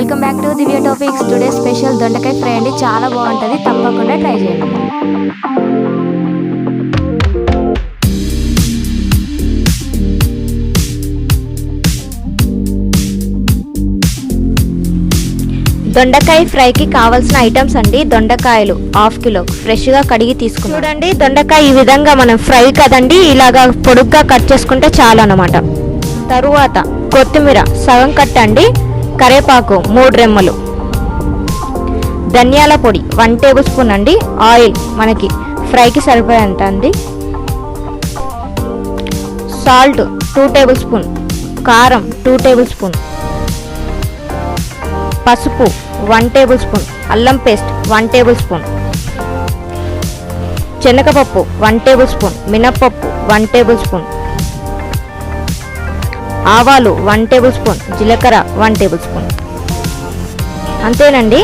Welcome back to Divya topics. Today special దొండకాయ fry అండి. చాలా బాగుంటుంది, తప్పకుండా ట్రై చేయండి. దొండకాయ ఫ్రైకి కావాల్సిన ఐటమ్స్ అండి. దొండకాయలు హాఫ్ కిలో ఫ్రెష్గా కడిగి తీసుకున్నాం. చూడండి, దొండకాయ ఈ విధంగా మనం ఫ్రై కదండి, ఇలాగా పొడుగ్గా కట్ చేసుకుంటే చాలు అన్నమాట. తరువాత కొత్తిమీర సగం కట్టండి, కరేపాకు 3 రెమ్మలు, ధనియాల పొడి 1 టేబుల్ స్పూన్ అండి, ఆయిల్ మనకి ఫ్రైకి సరిపోయేంత అండి, సాల్ట్ 2 టేబుల్ స్పూన్, కారం 2 టేబుల్ స్పూన్, పసుపు 1 టేబుల్ స్పూన్, అల్లం పేస్ట్ 1 టేబుల్ స్పూన్, శనగపప్పు 1 టేబుల్ స్పూన్, మినప్పప్పు 1 టేబుల్ స్పూన్, ఆవాలు 1 టేబుల్ స్పూన్, జీలకర్ర 1 టేబుల్ స్పూన్. అంతేనండి,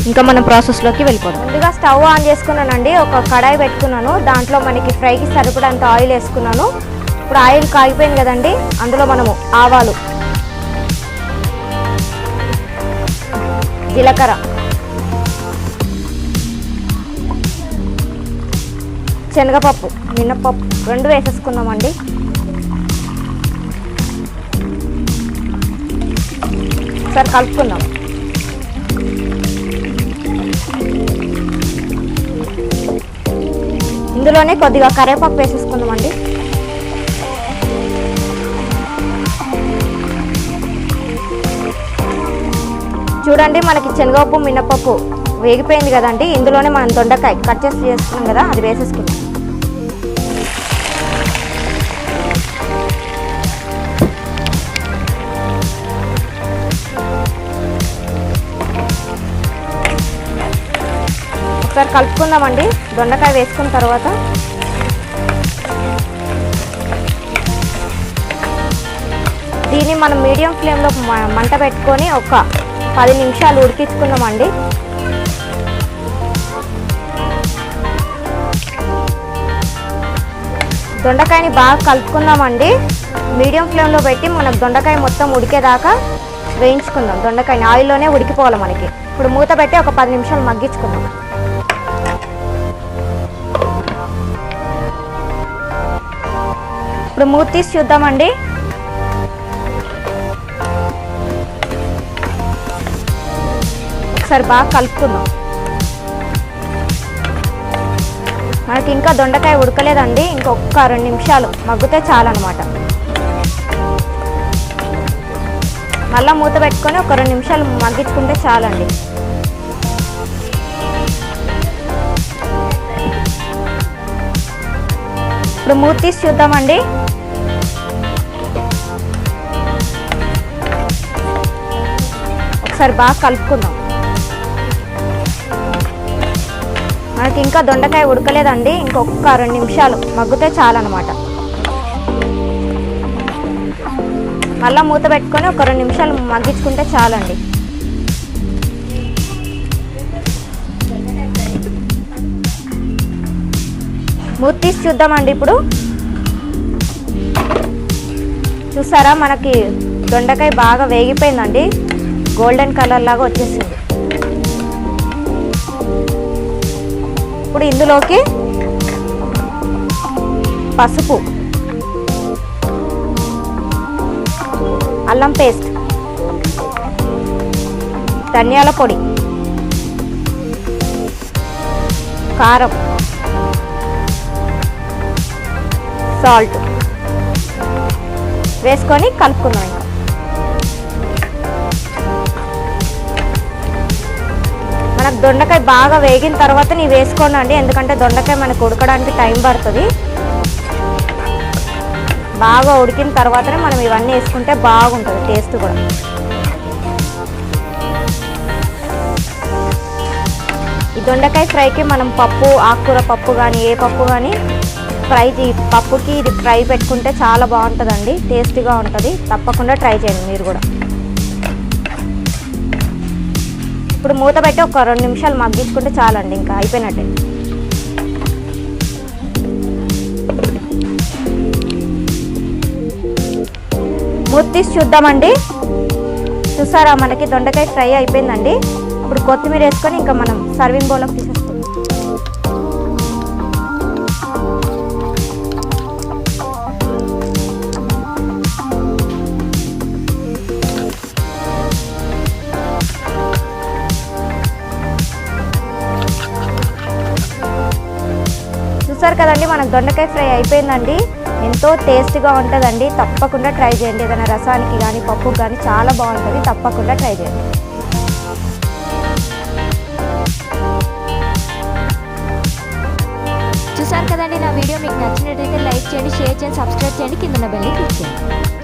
ఇంకా మనం ప్రాసెస్లోకి వెళ్ళిపోతాం. ముందుగా స్టవ్ ఆన్ చేసుకున్నానండి, ఒక కడాయి పెట్టుకున్నాను, దాంట్లో మనకి ఫ్రైకి సరిపడంత ఆయిల్ వేసుకున్నాను. ఇప్పుడు ఆయిల్ కాగిపోయింది కదండి, అందులో మనము ఆవాలు, జీలకర్ర, శనగపప్పు, మినప్పప్పు 2 వేసేసుకుందామండి. ఒకసారి కలుపుకుందాం. ఇందులోనే కొద్దిగా కరివేపాకు వేసేసుకుందామండి. చూడండి, మనకి శనగపప్పు మినపప్పు వేగిపోయింది కదండి, ఇందులోనే మనం దొండకాయ కట్ చేసి చేసుకున్నాం కదా, అది వేసేసుకుందాం. ఒకసారి కలుపుకుందామండి. దొండకాయ వేసుకున్న తర్వాత దీన్ని మనం మీడియం ఫ్లేమ్లో మంట పెట్టుకొని ఒక 10 నిమిషాలు ఉడికించుకుందామండి. దొండకాయని బాగా కలుపుకుందామండి. మీడియం ఫ్లేమ్లో పెట్టి మనకు దొండకాయ మొత్తం ఉడికేదాకా వేయించుకుందాం. దొండకాయని ఆయిల్లోనే ఉడికిపోవాలి మనకి. ఇప్పుడు మూత పెట్టి ఒక 10 నిమిషాలు మగ్గించుకుందాం. ఇప్పుడు మూత తీసి చూద్దామండి. ఒకసారి బాగా కలుపుకుందాం. మనకి ఇంకా దొండకాయ ఉడకలేదండి, ఇంకొక 2 నిమిషాలు మగ్గితే చాలన్నమాట. మళ్ళీ మూత పెట్టుకొని ఒక 2 నిమిషాలు మగ్గించుకుంటే చాలండి. ఇప్పుడు మూత తీసి చూద్దామండి. ఒకసారి బాగా కలుపుకుందాం. మనకి ఇంకా దొండకాయ ఉడకలేదండి, ఇంకొక 2 నిమిషాలు మగ్గితే చాలన్నమాట. మళ్ళీ మూత పెట్టుకొని ఒక 2 నిమిషాలు మగ్గించుకుంటే చాలండి. మూత తీసి చూద్దామండి. ఇప్పుడు చూసారా, మనకి దొండకాయ బాగా వేగిపోయిందండి, గోల్డెన్ కలర్ లాగా వచ్చేసింది. ఇప్పుడు ఇందులోకి పసుపు, అల్లం పేస్ట్, ధనియాల పొడి, కారం, సాల్ట్ వేసుకొని కలుపుకుందాం. ఇంకా మనకు దొండకాయ బాగా వేగిన తర్వాత నీ వేసుకోండి, ఎందుకంటే దొండకాయ మనకు ఉడకడానికి టైం పడుతుంది. బాగా ఉడికిన తర్వాతనే మనం ఇవన్నీ వేసుకుంటే బాగుంటుంది టేస్ట్ కూడా. ఈ దొండకాయ ఫ్రైకి మనం పప్పు, ఆకుకూర పప్పు కానీ ఏ పప్పు కానీ పప్పుకి ఇది ఫ్రై పెట్టుకుంటే చాలా బాగుంటుందండి, టేస్టీగా ఉంటుంది. తప్పకుండా ట్రై చేయండి మీరు కూడా. ఇప్పుడు మూత పెట్టి ఒక 2 నిమిషాలు మగ్గించుకుంటే చాలండి, ఇంకా అయిపోయినట్టే. మూత తీసి చూద్దామండి. చూసారా మనకి దొండకాయ ఫ్రై అయిపోయిందండి. ఇప్పుడు కొత్తిమీర వేసుకొని ఇంకా మనం సర్వింగ్ బౌల్లోకి తీసేసుకుందాం. చూసారు కదండి మనకు దొండకాయ ఫ్రై అయిపోయిందండి. ఎంతో టేస్ట్గా ఉంటుందండి. తప్పకుండా ట్రై చేయండి. ఏదైనా రసానికి కానీ పప్పుకి కానీ చాలా బాగుంటుంది. తప్పకుండా ట్రై చేయండి. చూసారు కదండి నా వీడియో మీకు నచ్చినట్లయితే లైక్ చేయండి, షేర్ చేయండి, సబ్స్క్రైబ్ చేయండి, కింద బెల్ క్లిక్ చేయండి.